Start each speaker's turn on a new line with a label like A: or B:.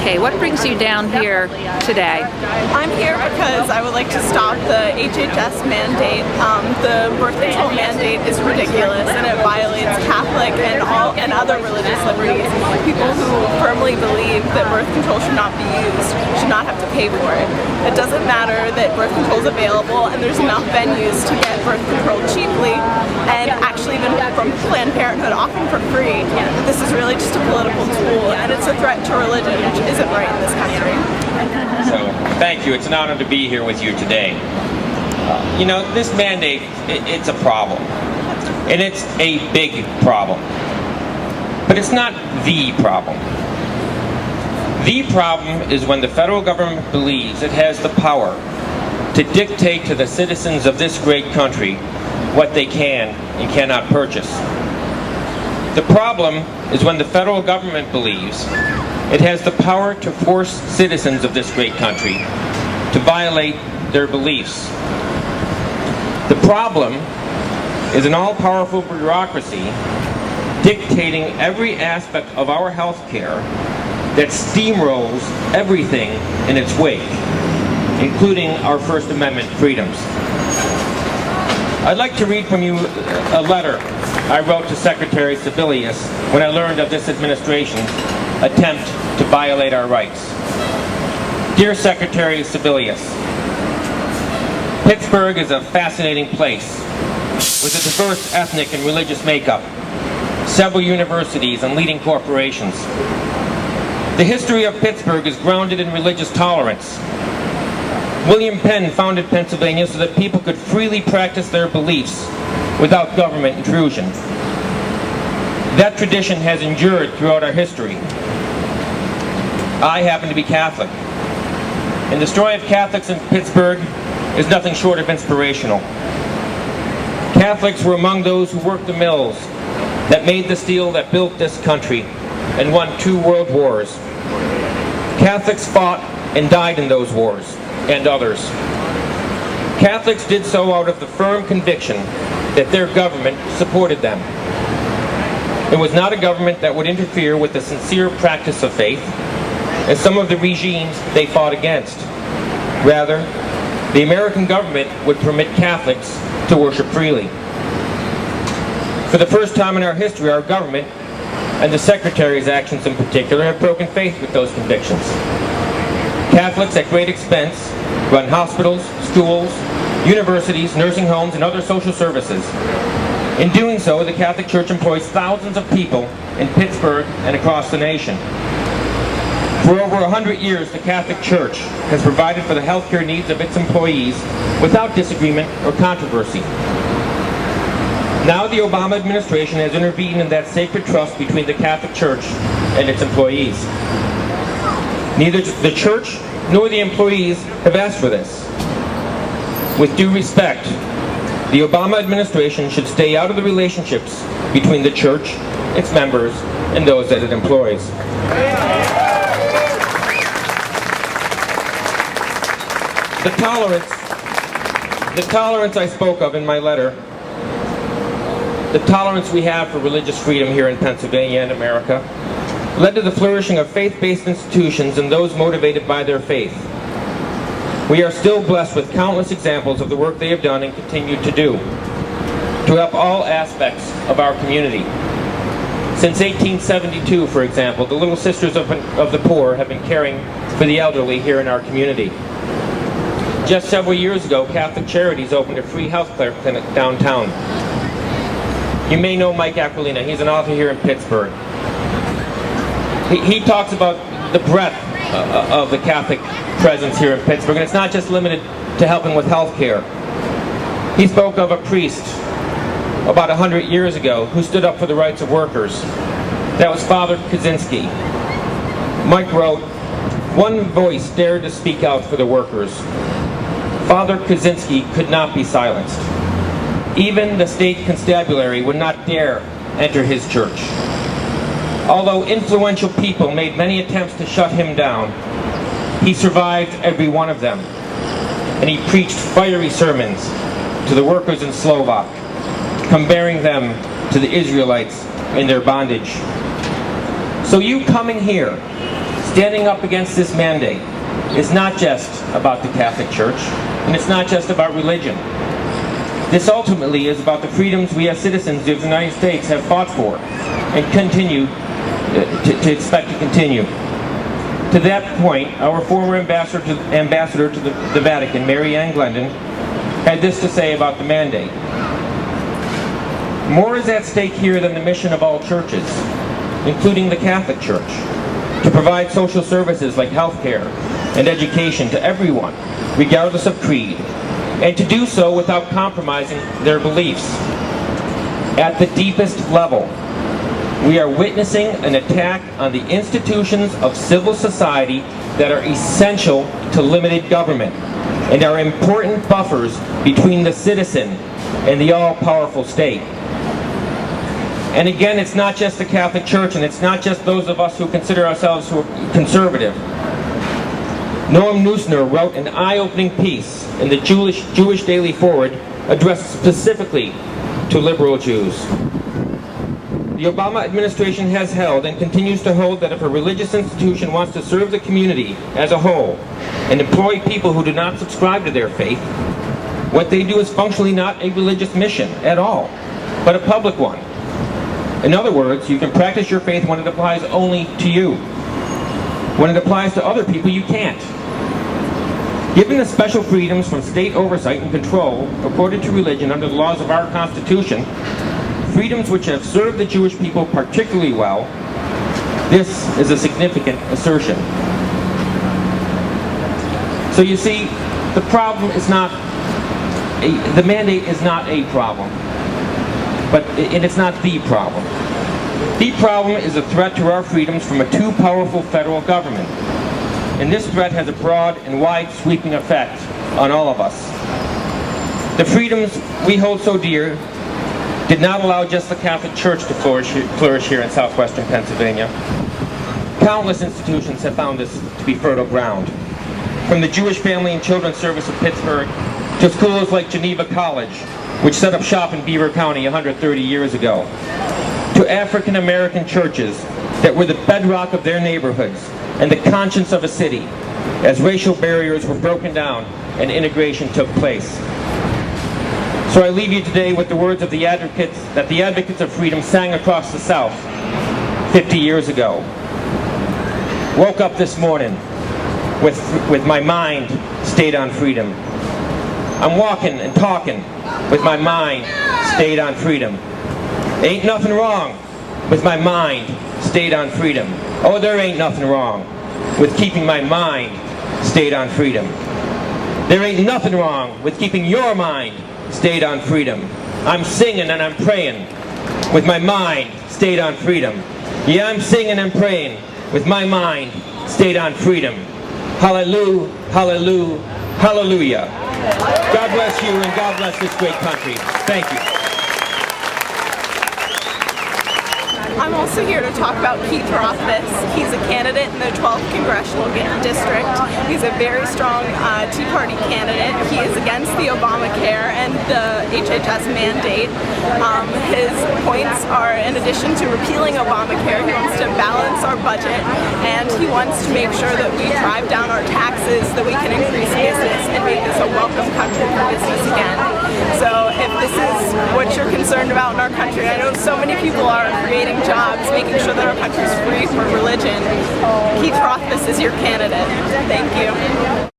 A: Okay, what brings you down here today?
B: I'm here because I would like to stop the HHS mandate. The birth control mandate is ridiculous and it violates Catholic and other religious liberties. People who firmly believe that birth control should not be used should not have to pay for it. It doesn't matter that birth control is available and there's enough venues to get birth control cheaply and actually even from Planned Parenthood, often for free. This is really just a political tool and it's a threat to religion, which isn't right in this country.
C: So, thank you. It's an honor to be here with you today. You know, this mandate, it's a problem. And it's a big problem. But it's not the problem. The problem is when the federal government believes it has the power to dictate to the citizens of this great country what they can and cannot purchase. The problem is when the federal government believes it has the power to force citizens of this great country to violate their beliefs. The problem is an all-powerful bureaucracy dictating every aspect of our health care that steamrolls everything in its wake, including our First Amendment freedoms. I'd like to read from you a letter I wrote to Secretary Sebelius when I learned of this administration's attempt to violate our rights. Dear Secretary Sebelius, Pittsburgh is a fascinating place with a diverse ethnic and religious makeup, several universities and leading corporations. The history of Pittsburgh is grounded in religious tolerance. William Penn founded Pennsylvania so that people could freely practice their beliefs without government intrusion. That tradition has endured throughout our history. I happen to be Catholic, and the story of Catholics in Pittsburgh is nothing short of inspirational. Catholics were among those who worked the mills that made the steel that built this country and won 2 world wars. Catholics fought and died in those wars, and others. Catholics did so out of the firm conviction that their government supported them. It was not a government that would interfere with the sincere practice of faith, as some of the regimes they fought against. Rather, the American government would permit Catholics to worship freely. For the first time in our history, our government, and the Secretary's actions in particular, have broken faith with those convictions. Catholics, at great expense, run hospitals, schools, universities, nursing homes, and other social services. In doing so, the Catholic Church employs thousands of people in Pittsburgh and across the nation. For over 100 years, the Catholic Church has provided for the healthcare needs of its employees without disagreement or controversy. Now the Obama administration has intervened in that sacred trust between the Catholic Church and its employees. Neither the Church nor the employees have asked for this. With due respect, the Obama administration should stay out of the relationships between the Church, its members, and those that it employs. The tolerance I spoke of in my letter, the tolerance we have for religious freedom here in Pennsylvania and America, led to the flourishing of faith-based institutions and those motivated by their faith. We are still blessed with countless examples of the work they have done and continue to do to help all aspects of our community. Since 1872, for example, the Little Sisters of the Poor have been caring for the elderly here in our community. Just several years ago, Catholic Charities opened a free health care clinic downtown. You may know Mike Aquilina. He's an author here in Pittsburgh. He talks about the breadth of the Catholic presence here in Pittsburgh, and it's not just limited to helping with health care. He spoke of a priest about 100 years ago who stood up for the rights of workers. That was Father Kaczynski. Mike wrote, "One voice dared to speak out for the workers. Father Kaczynski could not be silenced. Even the state constabulary would not dare enter his church. Although influential people made many attempts to shut him down, he survived every one of them, and he preached fiery sermons to the workers in Slovak, comparing them to the Israelites in their bondage. So you coming here, standing up against this mandate is not just about the Catholic Church, and it's not just about religion. This ultimately is about the freedoms we as citizens of the United States have fought for and continue to expect to continue. To that point, our former ambassador to the Vatican, Mary Ann Glendon, had this to say about the mandate. More is at stake here than the mission of all churches, including the Catholic Church, to provide social services like health care and education to everyone, regardless of creed, and to do so without compromising their beliefs. At the deepest level, we are witnessing an attack on the institutions of civil society that are essential to limited government and are important buffers between the citizen and the all-powerful state. And again, it's not just the Catholic Church, and it's not just those of us who consider ourselves conservative. Noam Neusner wrote an eye-opening piece in the Jewish Daily Forward addressed specifically to liberal Jews. The Obama administration has held and continues to hold that if a religious institution wants to serve the community as a whole and employ people who do not subscribe to their faith, what they do is functionally not a religious mission at all, but a public one. In other words, you can practice your faith when it applies only to you. When it applies to other people, you can't. Given the special freedoms from state oversight and control accorded to religion under the laws of our Constitution, freedoms which have served the Jewish people particularly well, this is a significant assertion. So you see, the problem is not, the mandate is not a problem, and it's not the problem. The problem is a threat to our freedoms from a too powerful federal government. And this threat has a broad and wide sweeping effect on all of us. The freedoms we hold so dear did not allow just the Catholic Church to flourish here in southwestern Pennsylvania. Countless institutions have found this to be fertile ground. From the Jewish Family and Children's Service of Pittsburgh to schools like Geneva College, which set up shop in Beaver County 130 years ago, to African American churches that were the bedrock of their neighborhoods and the conscience of a city as racial barriers were broken down and integration took place. So I leave you today with the words of the advocates of freedom sang across the South 50 years ago. Woke up this morning with my mind stayed on freedom. I'm walking and talking with my mind stayed on freedom. Ain't nothing wrong with my mind stayed on freedom. Oh, there ain't nothing wrong with keeping my mind stayed on freedom. There ain't nothing wrong with keeping your mind stayed on freedom. I'm singing and I'm praying with my mind stayed on freedom. Yeah, I'm singing and praying with my mind stayed on freedom. Hallelujah, hallelujah, hallelujah. God bless you and God bless this great country. Thank you.
B: I'm also here to talk about Keith Rothfus. He's a candidate in the 12th Congressional District. He's a very strong Tea Party candidate. He is against the Obamacare and the HHS mandate. His points are, in addition to repealing Obamacare, he wants to balance our budget, and he wants to make sure that we drive down our taxes so that we can increase business and make this a welcome country for business again. So if this is what you're concerned about in our country, I know so many people are creating jobs, making sure that our country's free from religion. Keith Rothfus is your candidate. Thank you.